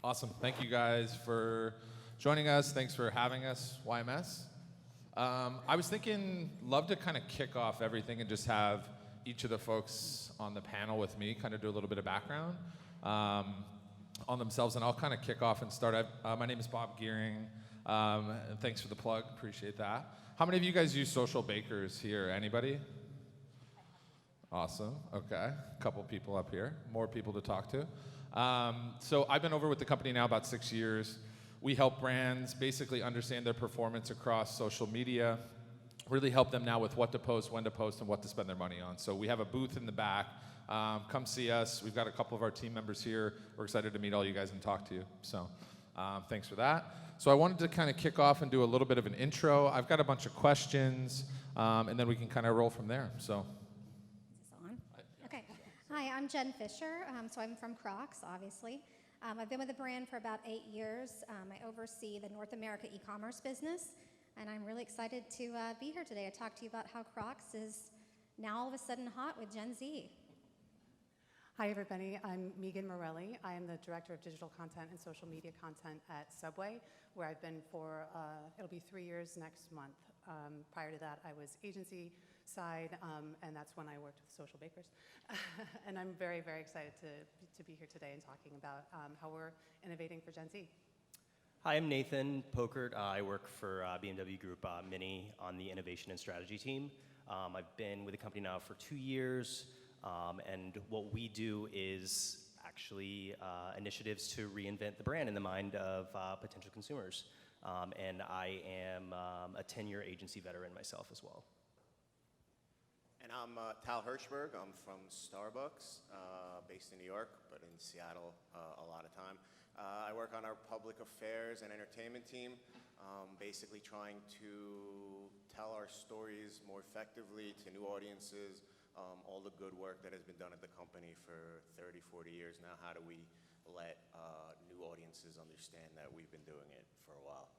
Awesome. Thank you guys for joining us. Thanks for having us, YMS. I was thinking, love to kind of kick off everything and just have each of the folks on the panel with me kind of do a little bit of background on themselves, and I'll kind of kick off and start. My name is Bob Gearing, and thanks for the plug. Appreciate that. How many of you guys use Socialbakers here? Anybody? Awesome. Okay. A couple people up here. More people to talk to. So I've been over with the company now about 6 years. We help brands basically understand their performance across social media, really help them now with what to post, when to post, and what to spend their money on. So we have a booth in the back. Come see us. We've got a couple of our team members here. We're excited to meet all you guys and talk to you. So thanks for that. So I wanted to kind of kick off and do a little bit of an intro. I've got a bunch of questions, and then we can kind of roll from there. So. Hi, I'm Jen Fisher, so I'm from Crocs, obviously. I've been with the brand for about 8 years. I oversee the North America e-commerce business, and I'm really excited to be here today to talk to you about how Crocs is now all of a sudden hot with Gen Z. Hi, everybody. I'm Meaghan Morelli. I am the Director of Digital Content and Social Media Content at Subway, where I've been for, it'll be 3 years next month. Prior to that, I was agency side, and that's when I worked with Socialbakers. And I'm very, very excited to be here today and talking about how we're innovating for Gen Z. Hi, I'm Nathan Poekert. I work for BMW Group Mini on the innovation and strategy team. I've been with the company now for 2 years, and what we do is actually initiatives to reinvent the brand in the mind of potential consumers. And I am a 10-year agency veteran myself as well. And I'm Tal Hirshberg. I'm from Starbucks, based in New York, but in Seattle a lot of time. I work on our public affairs and entertainment team, basically trying to tell our stories more effectively to new audiences, all the good work that has been done at the company for 30, 40 years now. How do we let new audiences understand that we've been doing it for a while?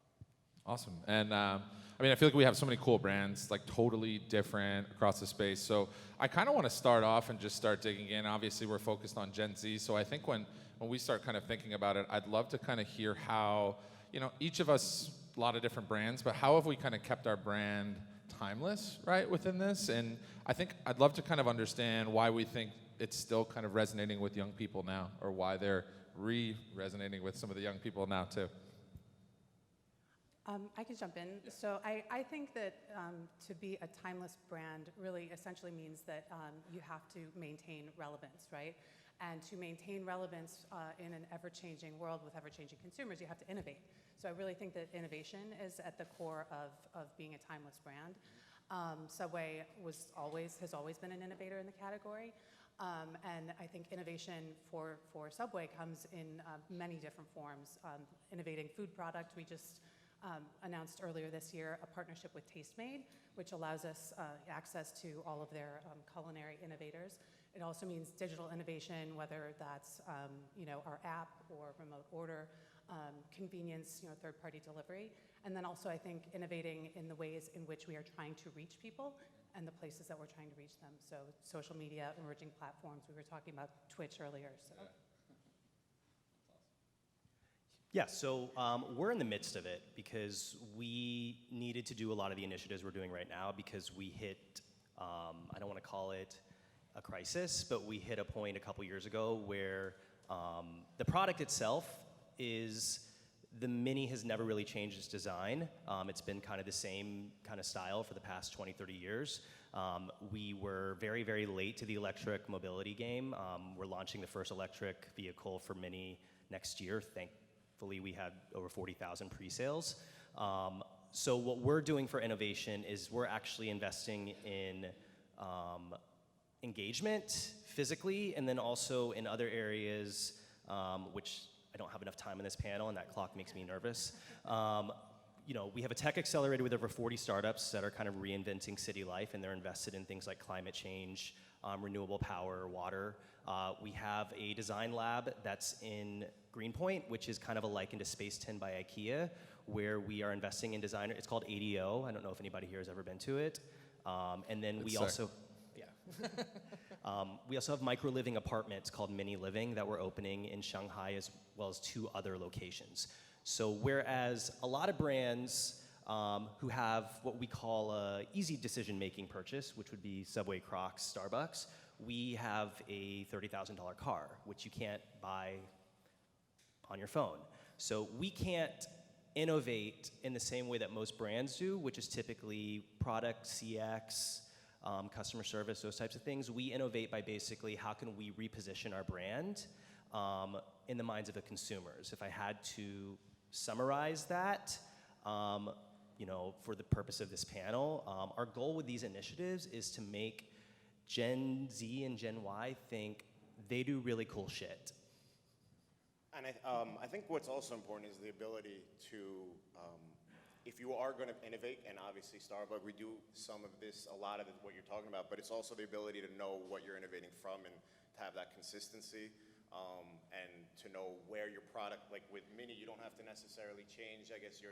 Awesome. And I mean, I feel like we have so many cool brands, like totally different across the space. So I kind of want to start off and just start digging in. Obviously, we're focused on Gen Z. So I think when we start kind of thinking about it, I'd love to kind of hear how, each of us, a lot of different brands, but how have we kind of kept our brand timeless, right, within this? And I think I'd love to kind of understand why we think it's still kind of resonating with young people now, or why they're resonating with some of the young people now, too. I can jump in. So I think that to be a timeless brand really essentially means that you have to maintain relevance, right? And to maintain relevance in an ever-changing world with ever-changing consumers, you have to innovate. So I really think that innovation is at the core of being a timeless brand. Subway has always been an innovator in the category. And I think innovation for Subway comes in many different forms. Innovating food product, we just announced earlier this year a partnership with Tastemade, which allows us access to all of their culinary innovators. It also means digital innovation, whether that's our app or remote order, convenience, third-party delivery, and then also I think innovating in the ways in which we are trying to reach people and the places that we're trying to reach them. So social media, emerging platforms. We were talking about Twitch earlier. So. Yeah. Yeah, so we're in the midst of it because we needed to do a lot of the initiatives we're doing right now because we hit, I don't want to call it a crisis, but we hit a point a couple years ago where the product itself the Mini has never really changed its design. It's been kind of the same kind of style for the past 20, 30 years. We were very, very late to the electric mobility game. We're launching the first electric vehicle for Mini next year, Thankfully, we had over 40,000 pre-sales. So what we're doing for innovation is we're actually investing in engagement physically, and then also in other areas, which I don't have enough time in this panel, and that clock makes me nervous. We have a tech accelerator with over 40 startups that are kind of reinventing city life, and they're invested in things like climate change, renewable power, water. We have a design lab that's in Greenpoint, which is kind of a liken to Space 10 by IKEA, where we are investing in designer. It's called ADO. I don't know if anybody here has ever been to it. And then we also, yeah. We also have micro-living apartments called Mini Living that we're opening in Shanghai as well as 2 other locations. So whereas a lot of brands who have what we call a easy decision-making purchase, which would be Subway, Crocs, Starbucks, we have a $30,000 car, which you can't buy on your phone. So we can't innovate in the same way that most brands do, which is typically product, CX, customer service, those types of things. We innovate by basically how can we reposition our brand in the minds of the consumers. If I had to summarize that, for the purpose of this panel, our goal with these initiatives is to make Gen Z and Gen Y think they do really cool shit. And I think what's also important is the ability to, if you are going to innovate, and obviously Starbucks, we do some of this, a lot of it, what you're talking about, but it's also the ability to know what you're innovating from and to have that consistency and to know where your product, like with Mini, you don't have to necessarily change, I guess,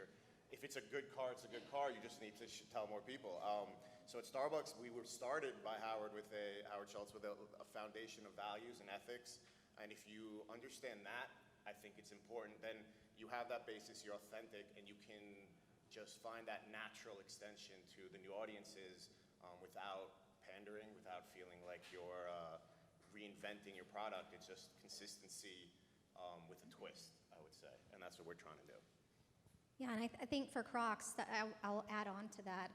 if it's a good car, it's a good car, you just need to tell more people. So at Starbucks, we were started by Howard Schultz with a foundation of values and ethics, and if you understand that, I think it's important. Then you have that basis, you're authentic, and you can just find that natural extension to the new audiences without pandering, without feeling like you're reinventing your product. It's just consistency with a twist, I would say, and that's what we're trying to do. Yeah, and I think for Crocs, I'll add on to that.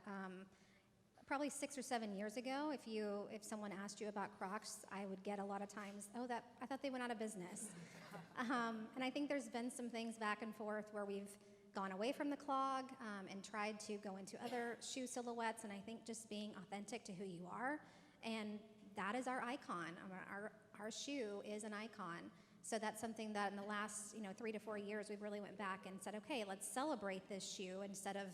Probably 6 or 7 years ago, if someone asked you about Crocs, I would get a lot of times, I thought they went out of business. And I think there's been some things back and forth where we've gone away from the clog and tried to go into other shoe silhouettes, and I think just being authentic to who you are, and that is our icon. Our shoe is an icon. So that's something that in the last 3 to 4 years, we've really went back and said, okay, let's celebrate this shoe instead of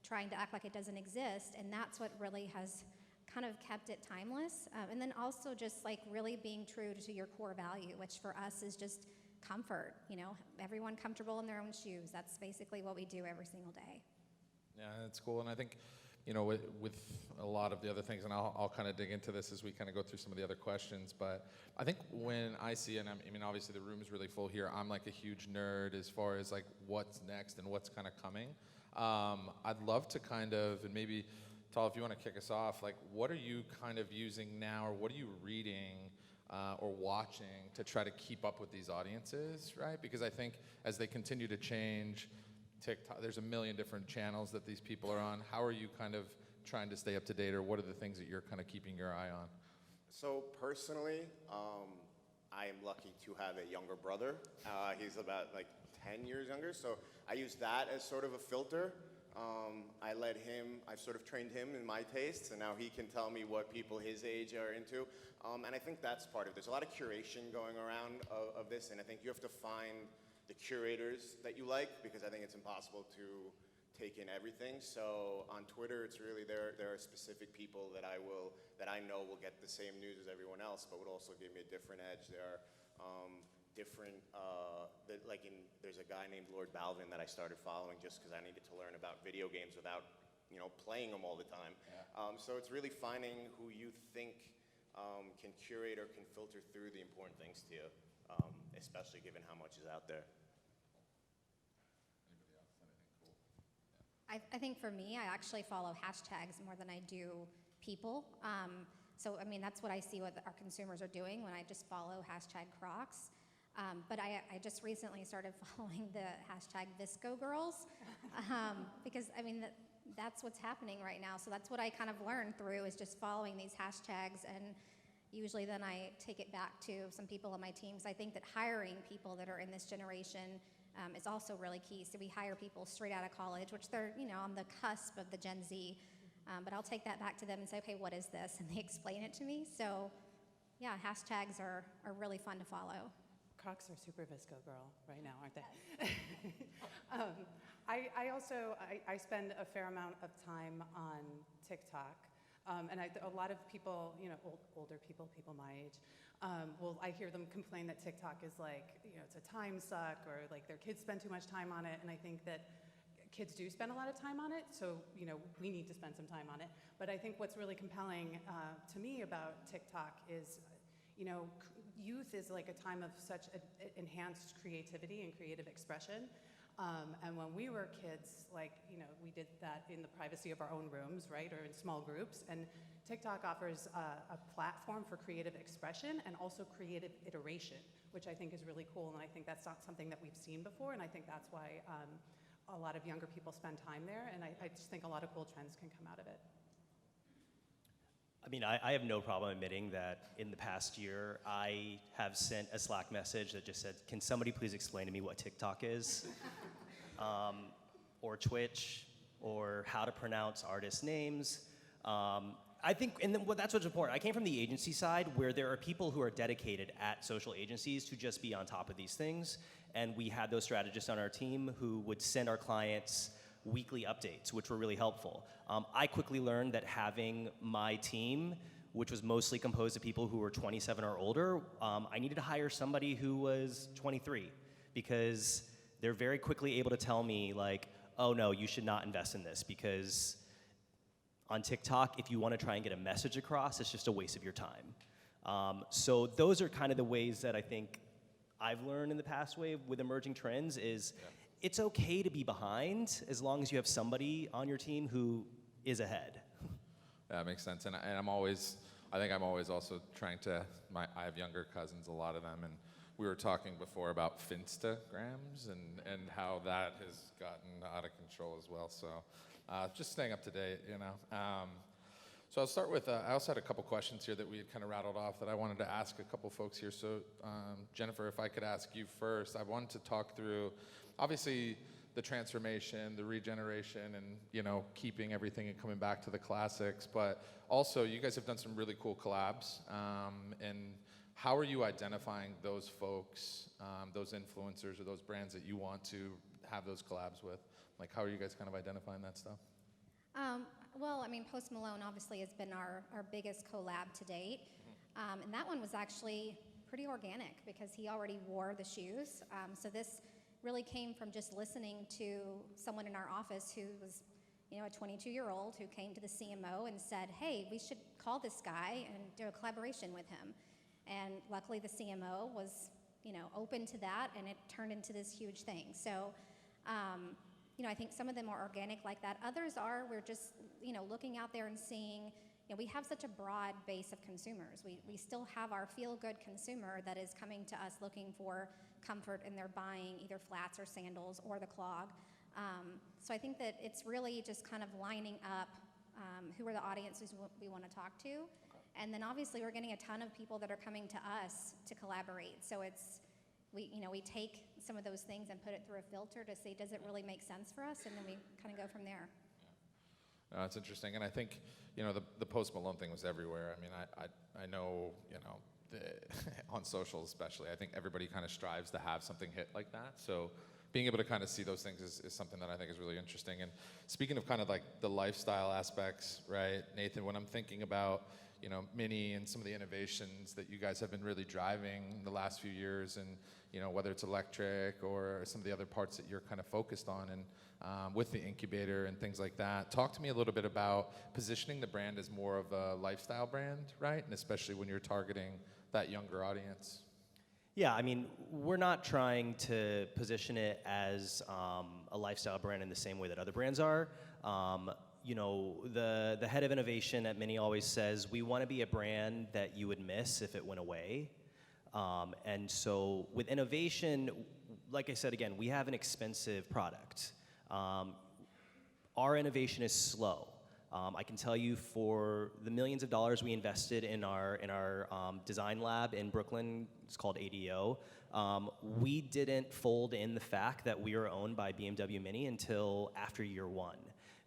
trying to act like it doesn't exist, and that's what really has kind of kept it timeless. And then also just like really being true to your core value, which for us is just comfort, everyone comfortable in their own shoes. That's basically what we do every single day. Yeah, that's cool. And I think, with a lot of the other things, and I'll kind of dig into this as we kind of go through some of the other questions, but I think when I see, and obviously the room is really full here, I'm like a huge nerd as far as like what's next and what's kind of coming. I'd love to kind of, and maybe, Tal, if you want to kick us off, like what are you kind of using now, or what are you reading or watching to try to keep up with these audiences, right? Because I think as they continue to change, TikTok, there's a million different channels that these people are on. How are you kind of trying to stay up to date, or what are the things that you're kind of keeping your eye on? So personally, I am lucky to have a younger brother. He's about like 10 years younger, so I use that as sort of a filter. I've sort of trained him in my tastes, and now he can tell me what people his age are into. And I think that's part of it. There's a lot of curation going around of this, and I think you have to find the curators that you like, because I think it's impossible to take in everything. So on Twitter, it's really there are specific people that I know will get the same news as everyone else, but would also give me a different edge. There are different, there's a guy named Lord Balvin that I started following just because I needed to learn about video games without, playing them all the time. Yeah. So it's really finding who you think can curate or can filter through the important things to you, especially given how much is out there. Anybody else? Anything cool? I think for me, I actually follow hashtags more than I do people. So that's what I see what our consumers are doing when I just follow hashtag Crocs. But I just recently started following the hashtag Visco Girls because that's what's happening right now. So that's what I kind of learned through is just following these hashtags, and usually then I take it back to some people on my teams. I think that hiring people that are in this generation is also really key. So we hire people straight out of college, which they're on the cusp of the Gen Z. But I'll take that back to them and say, okay, what is this? And they explain it to me. So yeah, hashtags are really fun to follow. Crocs are super Visco girl right now, aren't they? I spend a fair amount of time on TikTok, and a lot of people, older people my age, I hear them complain that TikTok is like, it's a time suck, or like their kids spend too much time on it, and I think that kids do spend a lot of time on it, so we need to spend some time on it. But I think what's really compelling to me about TikTok is, youth is like a time of such enhanced creativity and creative expression. And when we were kids, we did that in the privacy of our own rooms, right, or in small groups. And TikTok offers a platform for creative expression and also creative iteration, which I think is really cool. And I think that's not something that we've seen before. And I think that's why a lot of younger people spend time there. And I just think a lot of cool trends can come out of it. I mean, I have no problem admitting that in the past year, I have sent a Slack message that just said, can somebody please explain to me what TikTok is? Or Twitch, or how to pronounce artist names. I think, that's what's important. I came from the agency side where there are people who are dedicated at social agencies to just be on top of these things. And we had those strategists on our team who would send our clients weekly updates, which were really helpful. I quickly learned that having my team, which was mostly composed of people who were 27 or older, I needed to hire somebody who was 23 because they're very quickly able to tell me oh no, you should not invest in this because on TikTok, if you want to try and get a message across, it's just a waste of your time. So those are kind of the ways that I think I've learned in the past wave with emerging trends is it's okay to be behind as long as you have somebody on your team who is ahead. That makes sense, and I think I'm always also trying to, I have younger cousins, a lot of them, and we were talking before about Finstagrams and how that has gotten out of control as well, so just staying up to date, So I'll start with, I also had a couple questions here that we had kind of rattled off that I wanted to ask a couple folks here. So Jennifer, if I could ask you first, I wanted to talk through, obviously, the transformation, the regeneration, and keeping everything and coming back to the classics. But also, you guys have done some really cool collabs. And how are you identifying those folks, those influencers, or those brands that you want to have those collabs with? How are you guys kind of identifying that stuff? Well, Post Malone obviously has been our biggest collab to date. And that one was actually pretty organic because he already wore the shoes. So this really came from just listening to someone in our office who was, a 22-year-old who came to the CMO and said, hey, we should call this guy and do a collaboration with him. And luckily the CMO was, open to that, and it turned into this huge thing. So, I think some of them are organic like that. Others are, we're just, looking out there and seeing, we have such a broad base of consumers. We still have our feel-good consumer that is coming to us looking for comfort in their buying either flats or sandals or the clog. So I think that it's really just kind of lining up who are the audiences we want to talk to. And then obviously we're getting a ton of people that are coming to us to collaborate. So we take some of those things and put it through a filter to see, does it really make sense for us? And then we kind of go from there. No, it's interesting, and I think the Post Malone thing was everywhere. I know on social especially, I think everybody kind of strives to have something hit like that. So being able to kind of see those things is something that I think is really interesting. And speaking of kind of the lifestyle aspects, right, Nathan? When I'm thinking about Mini and some of the innovations that you guys have been really driving the last few years, and whether it's electric or some of the other parts that you're kind of focused on, and with the incubator and things like that. Talk to me a little bit about positioning the brand as more of a lifestyle brand, right? And especially when you're targeting that younger audience. Yeah, we're not trying to position it as a lifestyle brand in the same way that other brands are. The head of innovation at Mini always says, we want to be a brand that you would miss if it went away. And so with innovation, like I said, again, we have an expensive product. Our innovation is slow. I can tell you for the millions of dollars we invested in our design lab in Brooklyn, it's called ADO, we didn't fold in the fact that we are owned by BMW Mini until after year one.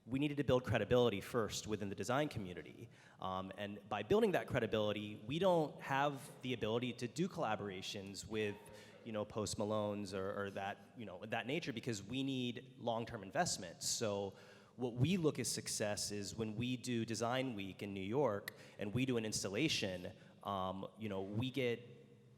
We needed to build credibility first within the design community. And by building that credibility, we don't have the ability to do collaborations with Post Malone's or that, that nature, because we need long-term investments. So what we look as success is when we do Design Week in New York and we do an installation,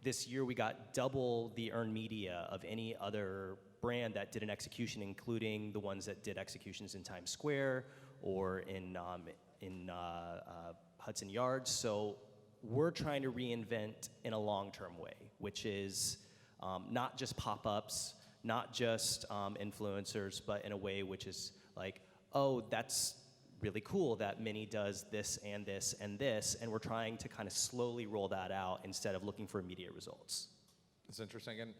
this year we got double the earned media of any other brand that did an execution, including the ones that did executions in Times Square or in Hudson Yards. So we're trying to reinvent in a long-term way, which is not just pop-ups, not just influencers, but in a way which is like, oh, that's really cool that Minnie does this and this and this, and we're trying to kind of slowly roll that out instead of looking for immediate results. It's interesting, and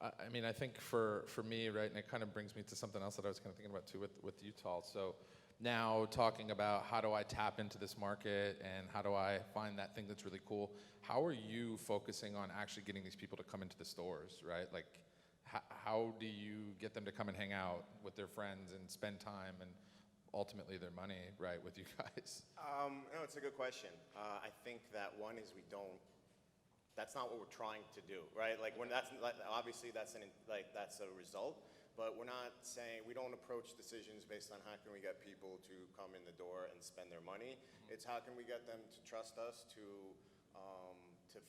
I mean, I think for me, right, and it kind of brings me to something else that I was kind of thinking about too with Utah. So now talking about how do I tap into this market and how do I find that thing that's really cool, how are you focusing on actually getting these people to come into the stores, right? Like, how do you get them to come and hang out with their friends and spend time and ultimately their money, right, with you guys? No, it's a good question. I think that one is that's not what we're trying to do, right? Like, obviously that's a result, but we're not saying, we don't approach decisions based on how can we get people to come in the door and spend their money. It's how can we get them to trust us, to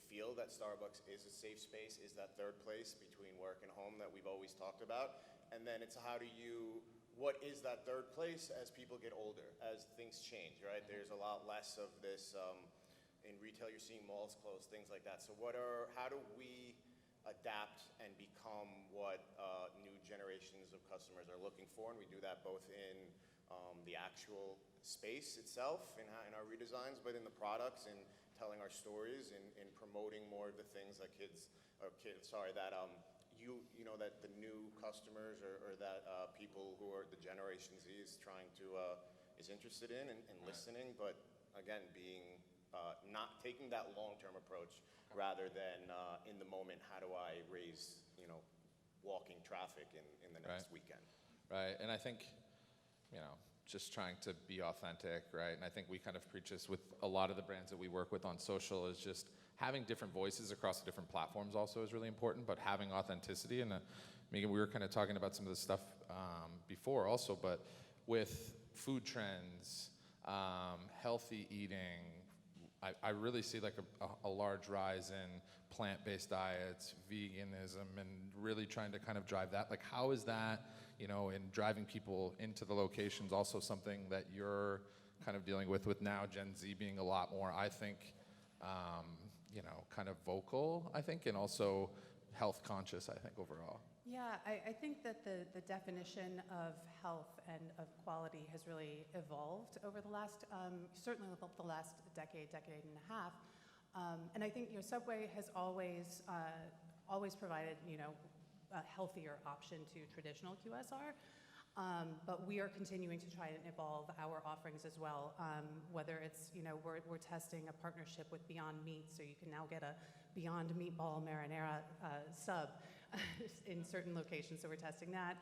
feel that Starbucks is a safe space, is that third place between work and home that we've always talked about. And then it's what is that third place as people get older, as things change, right? There's a lot less of this, in retail you're seeing malls close, things like that. So how do we adapt and become what new generations of customers are looking for? And we do that both in the actual space itself, in our redesigns, but in the products and telling our stories and promoting more of the things that that the new customers or that people who are the Generation Z is interested in and listening, but again, being not taking that long-term approach rather than in the moment, how do I raise walking traffic in the next weekend? Right, and I think, just trying to be authentic, right? And I think we kind of preach this with a lot of the brands that we work with on social, is just having different voices across the different platforms also is really important, but having authenticity. And Meaghan, we were kind of talking about some of this stuff before also, but with food trends, healthy eating, I really see like a large rise in plant-based diets, veganism, and really trying to kind of drive that. Like, how is that, in driving people into the locations, also something that you're kind of dealing with now Gen Z being a lot more, I think, kind of vocal, I think, and also health conscious, I think, overall. Yeah, I think that the definition of health and of quality has really evolved over the last, certainly the last decade and a half. And I think Subway has always provided a healthier option to traditional QSR. But we are continuing to try and evolve our offerings as well. Whether it's, we're testing a partnership with Beyond Meat, so you can now get a Beyond Meatball Marinara sub in certain locations, so we're testing that.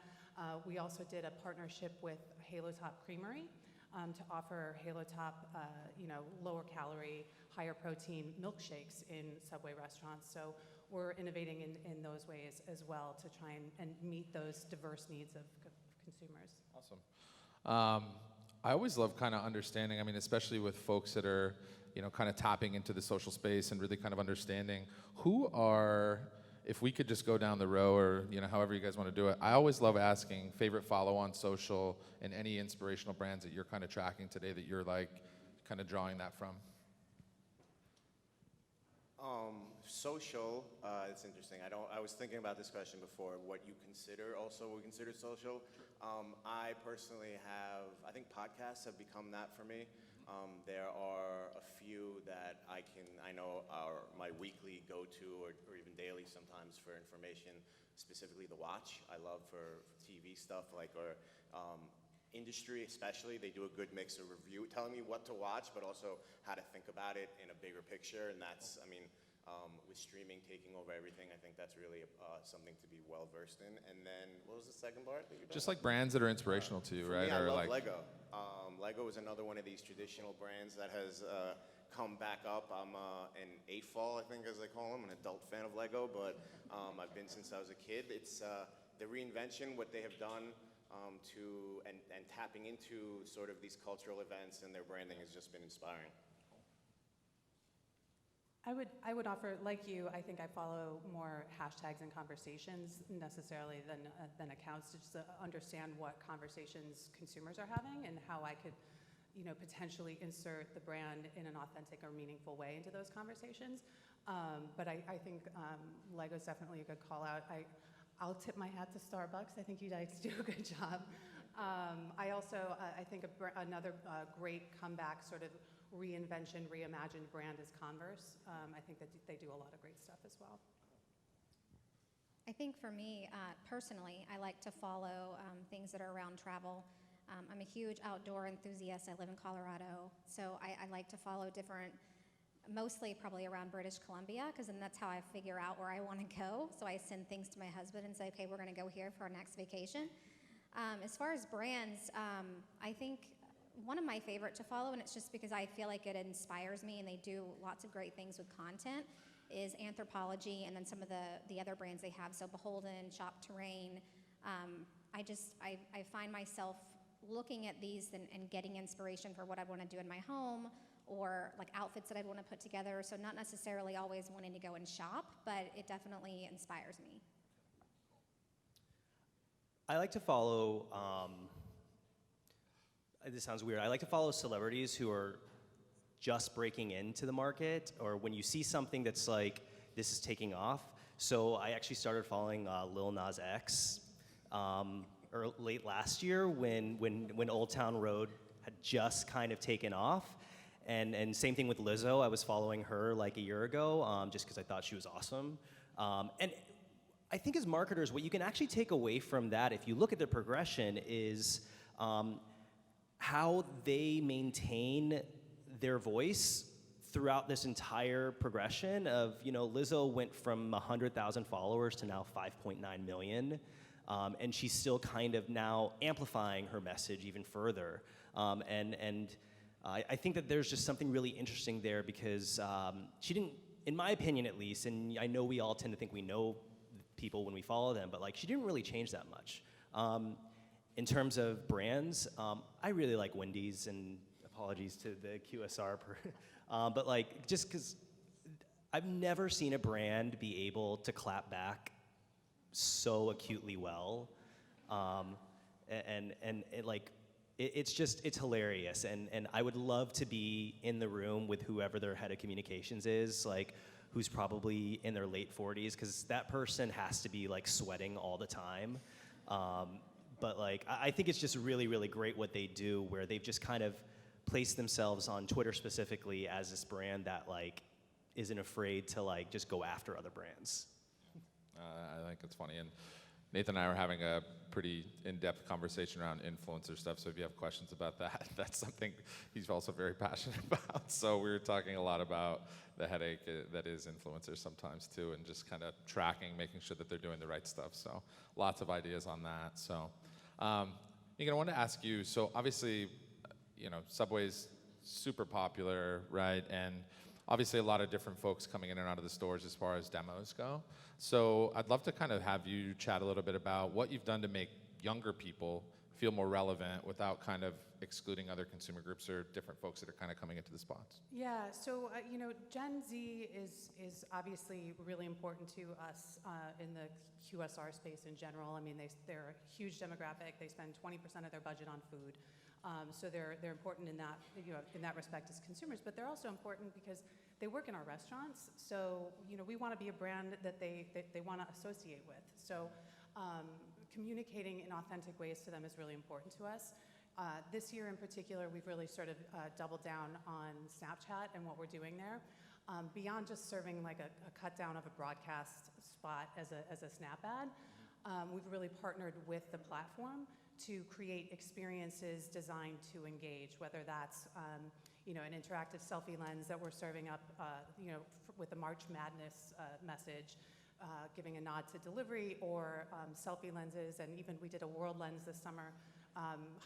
We also did a partnership with Halo Top Creamery to offer Halo Top, lower calorie, higher protein milkshakes in Subway restaurants. So we're innovating in those ways as well to try and meet those diverse needs of consumers. Awesome. I always love kind of understanding, especially with folks that are, kind of tapping into the social space and really kind of understanding if we could just go down the row or, however you guys want to do it. I always love asking favorite follow on social and any inspirational brands that you're kind of tracking today that you're like kind of drawing that from. Social, it's interesting. I was thinking about this question before, what you consider social. I personally I think podcasts have become that for me. There are a few that I know are my weekly go-to or even daily sometimes for information, specifically The Watch. I love for TV stuff or industry especially. They do a good mix of review, telling me what to watch, but also how to think about it in a bigger picture. And that's, with streaming taking over everything, I think that's really something to be well versed in. And then, what was the second part that you brought? Just like brands that are inspirational to you, right? Me, I love Lego. Lego is another one of these traditional brands that has come back up. I'm an AFOL, I think, as they call them, an adult fan of Lego, but I've been since I was a kid. It's the reinvention, what they have done and tapping into sort of these cultural events, and their branding has just been inspiring. I would offer, like you, I think I follow more hashtags and conversations necessarily than accounts, to just understand what conversations consumers are having and how I could, potentially insert the brand in an authentic or meaningful way into those conversations. But I think Lego's definitely a good call out. I'll tip my hat to Starbucks. I think you guys do a good job. I also, I think another great comeback sort of reinvention, reimagined brand is Converse. I think that they do a lot of great stuff as well. I think for me, personally, I like to follow things that are around travel. I'm a huge outdoor enthusiast. I live in Colorado, so I like to follow different, mostly probably around British Columbia, because then that's how I figure out where I want to go. So I send things to my husband and say, okay, we're going to go here for our next vacation. As far as brands, I think one of my favorite to follow, and it's just because I feel like it inspires me and they do lots of great things with content, is Anthropologie, and then some of the other brands they have. So Beholden, Shop Terrain. I find myself looking at these and getting inspiration for what I want to do in my home, or like outfits that I want to put together. So not necessarily always wanting to go and shop, but it definitely inspires me. I like to follow, this sounds weird, I like to follow celebrities who are just breaking into the market, or when you see something that's like, this is taking off. So I actually started following Lil Nas X late last year when Old Town Road had just kind of taken off. And same thing with Lizzo. I was following her like a year ago just because I thought she was awesome. And I think as marketers, what you can actually take away from that, if you look at the progression, is how they maintain their voice throughout this entire progression of, Lizzo went from 100,000 followers to now 5.9 million. And she's still kind of now amplifying her message even further. I think that there's just something really interesting there because she didn't, in my opinion at least, and I know we all tend to think we know people when we follow them, but like she didn't really change that much. In terms of brands, I really like Wendy's, and apologies to the QSR, but like just because I've never seen a brand be able to clap back so acutely well, it's hilarious, and I would love to be in the room with whoever their head of communications is, like who's probably in their late 40s, because that person has to be like sweating all the time. But like I think it's just really, really great what they do, where they've just kind of placed themselves on Twitter specifically as this brand that like isn't afraid to like just go after other brands. I think it's funny, and Nathan and I were having a pretty in-depth conversation around influencer stuff, so if you have questions about that, that's something he's also very passionate about. So we were talking a lot about the headache that is influencers sometimes too, and just kind of tracking, making sure that they're doing the right stuff. So lots of ideas on that. So Meaghan, I wanted to ask you, so obviously, Subway's super popular, right? And obviously a lot of different folks coming in and out of the stores as far as demos go. So I'd love to kind of have you chat a little bit about what you've done to make younger people feel more relevant without kind of excluding other consumer groups or different folks that are kind of coming into the spots. Yeah, so Gen Z is obviously really important to us in the QSR space in general. I mean, they're a huge demographic. They spend 20% of their budget on food. So they're important in that in that respect as consumers, but they're also important because they work in our restaurants. So we want to be a brand that they want to associate with. So communicating in authentic ways to them is really important to us. This year in particular, we've really sort of doubled down on Snapchat and what we're doing there. Beyond just serving like a cut down of a broadcast spot as a Snap ad, we've really partnered with the platform to create experiences designed to engage, whether that's an interactive selfie lens that we're serving up with the March Madness message, giving a nod to delivery, or selfie lenses, and even we did a world lens this summer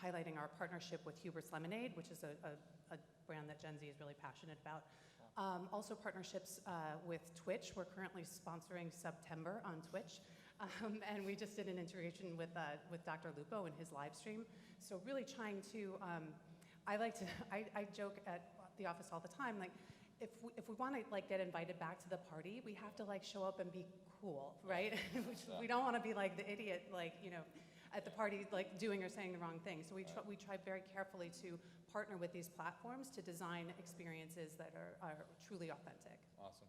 highlighting our partnership with Hubert's Lemonade, which is a brand that Gen Z is really passionate about. Also partnerships with Twitch. We're currently sponsoring September on Twitch. And we just did an integration with Dr. Lupo in his live stream. So really trying to, I joke at the office all the time, like if we want to like get invited back to the party, we have to like show up and be cool, right? We don't want to be like the idiot, like, you know, at the party, like doing or saying the wrong thing. So we try very carefully to partner with these platforms to design experiences that are truly authentic. Awesome.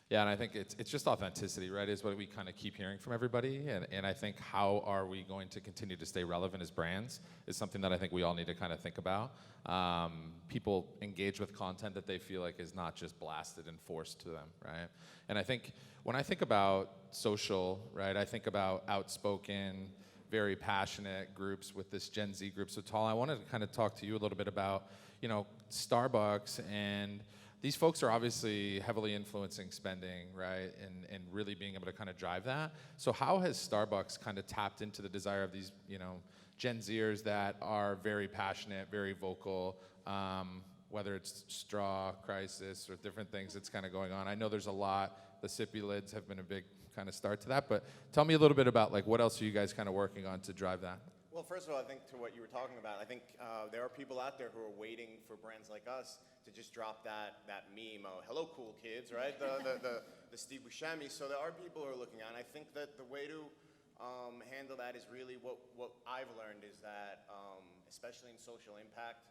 Yeah, and I think it's just authenticity, right, is what we kind of keep hearing from everybody. And I think how are we going to continue to stay relevant as brands is something that I think we all need to kind of think about. People engage with content that they feel like is not just blasted and forced to them, right? And I think when I think about social, right, I think about outspoken, very passionate groups with this Gen Z group. So Tal, I wanted to kind of talk to you a little bit about, you know, Starbucks, and these folks are obviously heavily influencing spending, right, and really being able to kind of drive that. So how has Starbucks kind of tapped into the desire of these, you know, Gen Zers that are very passionate, very vocal, whether it's straw crisis or different things that's kind of going on? I know there's a lot. The sippy lids have been a big kind of start to that, but tell me a little bit about like what else are you guys kind of working on to drive that? Well, first of all, I think to what you were talking about, I think there are people out there who are waiting for brands like us to just drop that meme, oh, hello, cool kids, right? The Steve Buscemi. So there are people who are looking at it. And I think that the way to handle that is really what I've learned is that, especially in social impact,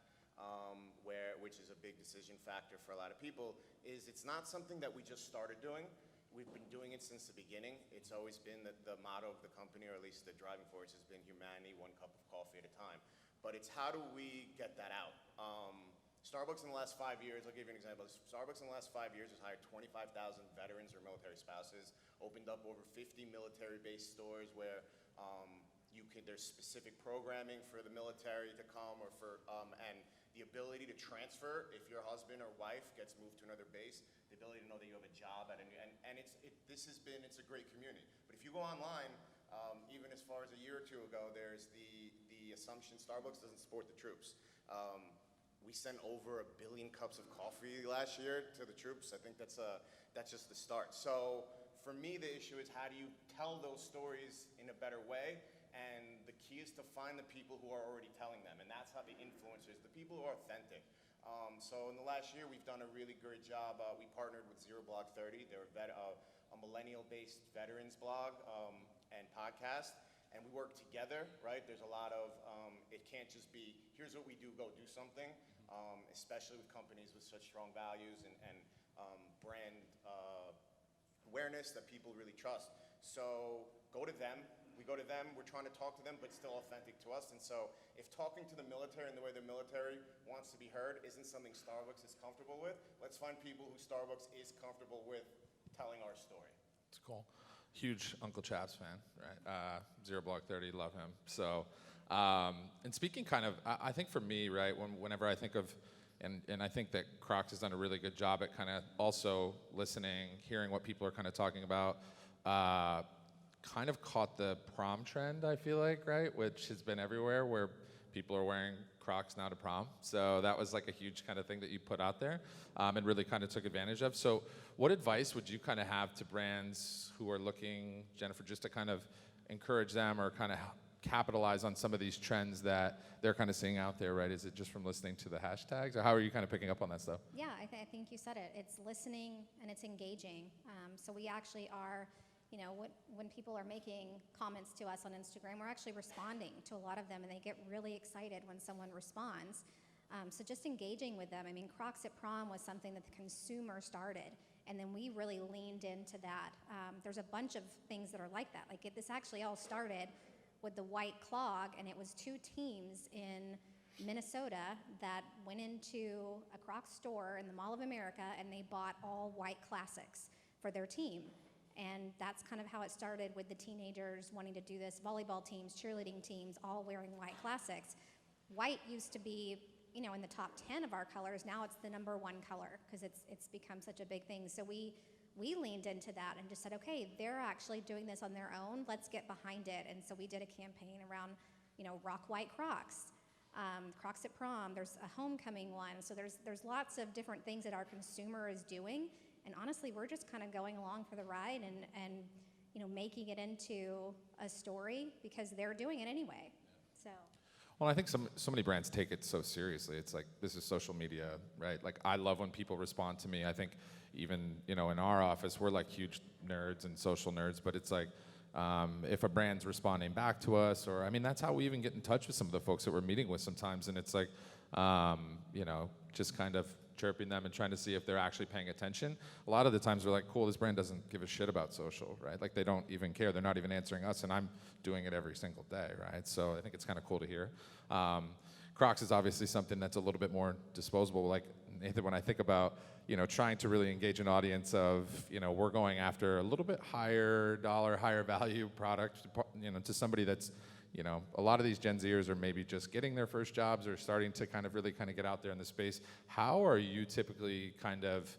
which is a big decision factor for a lot of people, is it's not something that we just started doing. We've been doing it since the beginning. It's always been the motto of the company, or at least the driving force has been humanity, one cup of coffee at a time. But it's how do we get that out? Starbucks in the last 5 years, I'll give you an example. Starbucks in the last 5 years has hired 25,000 veterans or military spouses, opened up over 50 military-based stores where there's specific programming for the military to come, or for, and the ability to transfer if your husband or wife gets moved to another base, the ability to know that you have a job at a new, and it's a great community. But if you go online, even as far as a year or two ago, there's the assumption Starbucks doesn't support the troops. We sent over 1 billion cups of coffee last year to the troops. I think that's just the start. So for me, the issue is how do you tell those stories in a better way? And the key is to find the people who are already telling them, and that's how the influencers, the people who are authentic. So in the last year, we've done a really great job. We partnered with Zero Block 30. They're a millennial-based veterans blog and podcast, and we work together, right? There's a lot of, it can't just be, here's what we do, go do something, especially with companies with such strong values and brand awareness that people really trust. So go to them. We go to them, we're trying to talk to them, but still authentic to us. And so if talking to the military and the way the military wants to be heard isn't something Starbucks is comfortable with, let's find people who Starbucks is comfortable with telling our story. It's cool. Huge Uncle Chaps fan, right? Zero Block 30, love him. So, and speaking kind of, I think for me, right, whenever I think of, and I think that Crocs has done a really good job at kind of also listening, hearing what people are kind of talking about, kind of caught the prom trend, I feel like, right? Which has been everywhere, where people are wearing Crocs now to prom. So that was like a huge kind of thing that you put out there, and really kind of took advantage of. So what advice would you kind of have to brands who are looking, Jennifer, just to kind of encourage them or kind of capitalize on some of these trends that they're kind of seeing out there, right? Is it just from listening to the hashtags, or how are you kind of picking up on that stuff? Yeah, I think you said it. It's listening and it's engaging. So we actually are, you know, when people are making comments to us on Instagram, we're actually responding to a lot of them, and they get really excited when someone responds. So just engaging with them. I mean, Crocs at Prom was something that the consumer started, and then we really leaned into that. There's a bunch of things that are like that. Like this actually all started with the white clog, and it was 2 teams in Minnesota that went into a Crocs store in the Mall of America, and they bought all white classics for their team. And that's kind of how it started, with the teenagers wanting to do this, volleyball teams, cheerleading teams, all wearing white classics. White used to be, you know, in the top 10 of our colors. Now it's the number 1 color because it's become such a big thing. So we leaned into that and just said, okay, they're actually doing this on their own. Let's get behind it. And so we did a campaign around, you know, rock white Crocs, Crocs at Prom. There's a homecoming one. So there's lots of different things that our consumer is doing. And honestly, we're just kind of going along for the ride and you know, making it into a story because they're doing it anyway. So. Well, I think so many brands take it so seriously. It's like, this is social media, right? Like, I love when people respond to me. I think even, in our office, we're like huge nerds and social nerds, but it's like, if a brand's responding back to us, or, I mean, that's how we even get in touch with some of the folks that we're meeting with sometimes, and it's like, just kind of chirping them and trying to see if they're actually paying attention. A lot of the times we're like, cool, this brand doesn't give a shit about social, right? Like, they don't even care. They're not even answering us, and I'm doing it every single day, right? So I think it's kind of cool to hear. Crocs is obviously something that's a little bit more disposable. Like, Nathan, when I think about, trying to really engage an audience of, we're going after a little bit higher dollar, higher value product, to somebody that's, a lot of these Gen Zers are maybe just getting their first jobs or starting to kind of really kind of get out there in the space. How are you typically kind of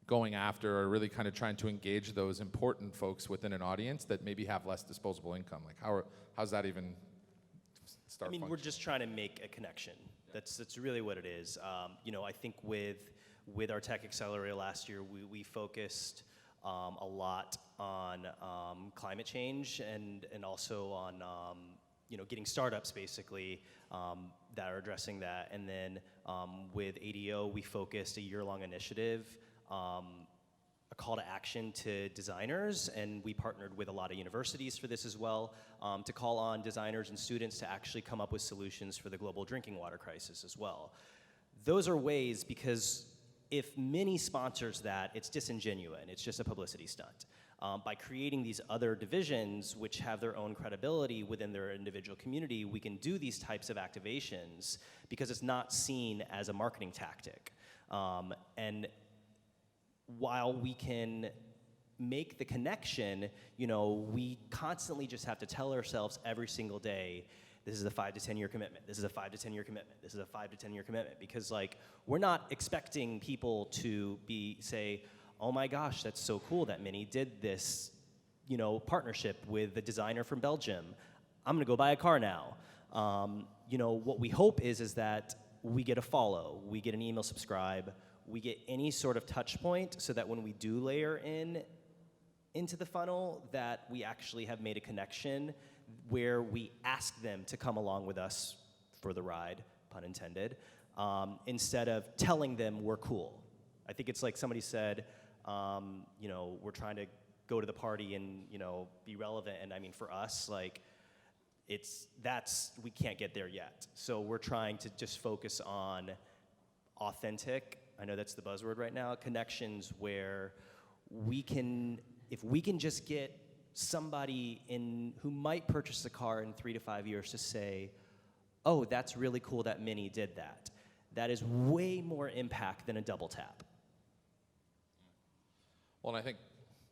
going after, or really kind of trying to engage those important folks within an audience that maybe have less disposable income? Like, how's that even start We're functioning? just trying to make a connection. That's really what it is. I think with our Tech Accelerator last year, we focused a lot on climate change and also on getting startups basically that are addressing that. And then with ADO, we focused a year-long initiative, a call to action to designers, and we partnered with a lot of universities for this as well, to call on designers and students to actually come up with solutions for the global drinking water crisis as well. Those are ways, because if Mini sponsors that, it's disingenuous, it's just a publicity stunt. By creating these other divisions, which have their own credibility within their individual community, we can do these types of activations because it's not seen as a marketing tactic. And while we can make the connection, we constantly just have to tell ourselves every single day, this is a 5 to 10 year commitment. This is a 5 to 10 year commitment. This is a 5 to 10 year commitment. Because we're not expecting people to say, oh my gosh, that's so cool that Mini did this, partnership with the designer from Belgium. I'm gonna go buy a car now. What we hope is that we get a follow, we get an email subscribe, we get any sort of touch point, so that when we do layer into the funnel, that we actually have made a connection where we ask them to come along with us for the ride, pun intended, instead of telling them we're cool. I think it's like somebody said, we're trying to go to the party and, be relevant. And I mean, for us, we can't get there yet. So we're trying to just focus on authentic, I know that's the buzzword right now, connections where if we can just get somebody who might purchase a car in 3 to 5 years to say, oh, that's really cool that Mini did that. That is way more impact than a double tap. Well, and I think,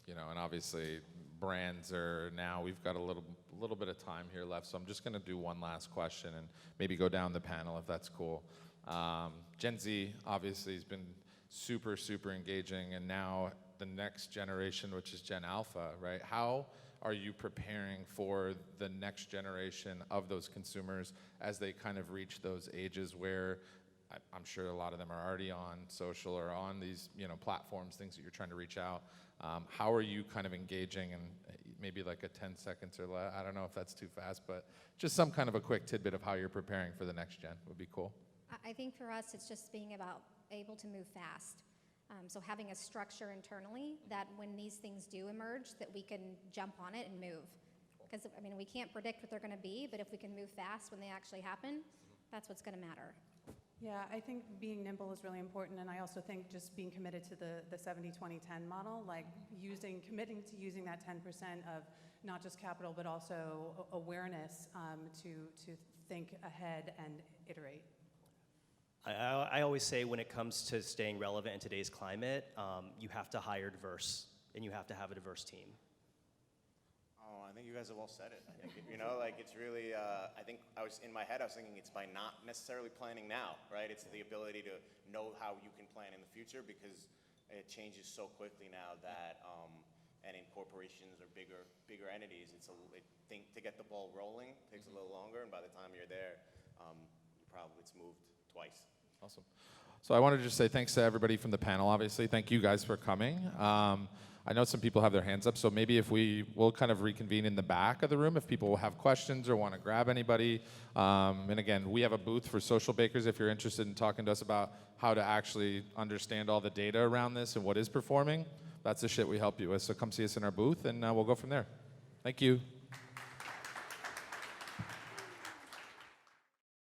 and obviously brands are now, we've got a little bit of time here left, so I'm just gonna do one last question and maybe go down the panel if that's cool. Gen Z obviously has been super, super engaging, and now the next generation, which is Gen Alpha, right? How are you preparing for the next generation of those consumers as they kind of reach those ages where I'm sure a lot of them are already on social or on these platforms, things that you're trying to reach out. How are you kind of engaging, and maybe like a 10 seconds or less, I don't know if that's too fast, but just some kind of a quick tidbit of how you're preparing for the next gen would be cool. I think for us, it's just being able to move fast. So having a structure internally that when these things do emerge, that we can jump on it and move. Because, we can't predict what they're going to be, but if we can move fast when they actually happen, that's what's going to matter. Yeah, I think being nimble is really important, and I also think just being committed to the 70-20-10 model, committing to using that 10% of not just capital, but also awareness to think ahead and iterate. I always say when it comes to staying relevant in today's climate, you have to hire diverse, and you have to have a diverse team. Oh, I think you guys have all said it. I think, it's really, I think in my head, I was thinking it's by not necessarily planning now, right? It's the ability to know how you can plan in the future, because it changes so quickly now that, and in corporations or bigger entities, to get the ball rolling takes a little longer, and by the time you're there, it's moved twice. Awesome. So I wanted to just say thanks to everybody from the panel, obviously. Thank you guys for coming. I know some people have their hands up, so maybe if we'll kind of reconvene in the back of the room if people have questions or want to grab anybody. And again, we have a booth for Socialbakers if you're interested in talking to us about how to actually understand all the data around this and what is performing. That's the shit we help you with. So come see us in our booth, and we'll go from there. Thank you.